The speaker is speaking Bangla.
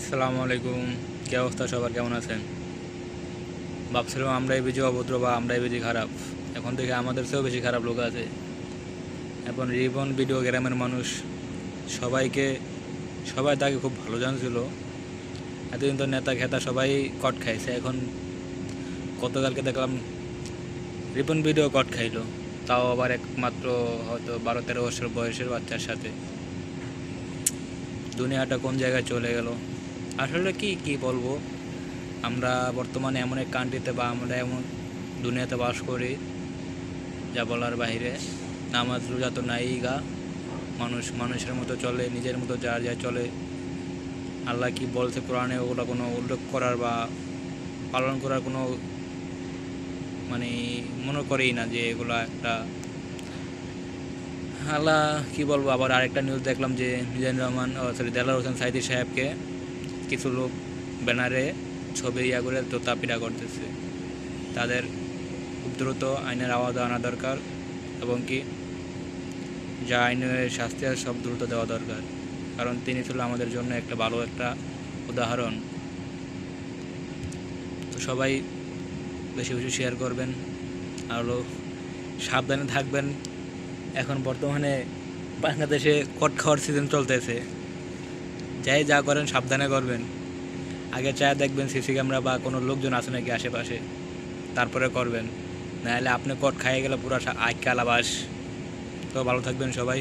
আসসালামু আলাইকুম। কি অবস্থা, সবার কেমন আছেন? ভাবছিলাম আমরাই বেশি অভদ্র বা আমরাই বেশি খারাপ। এখন থেকে আমাদের চেয়েও বেশি খারাপ লোক আছে। এখন রিপন ভিডিও গ্রামের মানুষ সবাইকে সবাই তাকে খুব ভালো জানছিল। এতদিন তো নেতা খেতা সবাই কট খাইছে। এখন গতকালকে দেখলাম রিপন ভিডিও কট খাইলো, তাও আবার একমাত্র হয়তো 12-13 বছর বয়সের বাচ্চার সাথে। দুনিয়াটা কোন জায়গায় চলে গেল! আসলে কি কি বলবো, আমরা বর্তমানে এমন এক কান্ট্রিতে বা আমরা এমন দুনিয়াতে বাস করি যা বলার বাইরে। নামাজ রোজা তো নাই গা, মানুষ মানুষের মতো চলে, নিজের মতো যার যা চলে। আল্লাহ কি বলছে কোরআনে ওগুলো কোনো উল্লেখ করার বা পালন করার কোনো মানে মনে করেই না যে এগুলো একটা। আল্লাহ কি বলবো। আবার আরেকটা নিউজ দেখলাম যে মিজানুর রহমান দেলাওয়ার হোসেন সাইদি সাহেবকে কিছু লোক ব্যানারে ছবি করে তোতাপিটা করতেছে। তাদের খুব দ্রুত আইনের আওয়াজ আনা দরকার, এবং কি যা আইনের শাস্তি আছে সব দ্রুত দেওয়া দরকার। কারণ তিনি ছিল আমাদের জন্য একটা ভালো একটা উদাহরণ। তো সবাই বেশি বেশি শেয়ার করবেন, আরও সাবধানে থাকবেন। এখন বর্তমানে বাংলাদেশে কট খাওয়ার সিজন চলতেছে। যাই যা করেন সাবধানে করবেন। আগে চায় দেখবেন সিসি ক্যামেরা বা কোনো লোকজন আছে নাকি আশেপাশে, তারপরে করবেন। নাহলে আপনি কট খাইয়ে গেলে পুরো আইকাল আবাস। তো ভালো থাকবেন সবাই।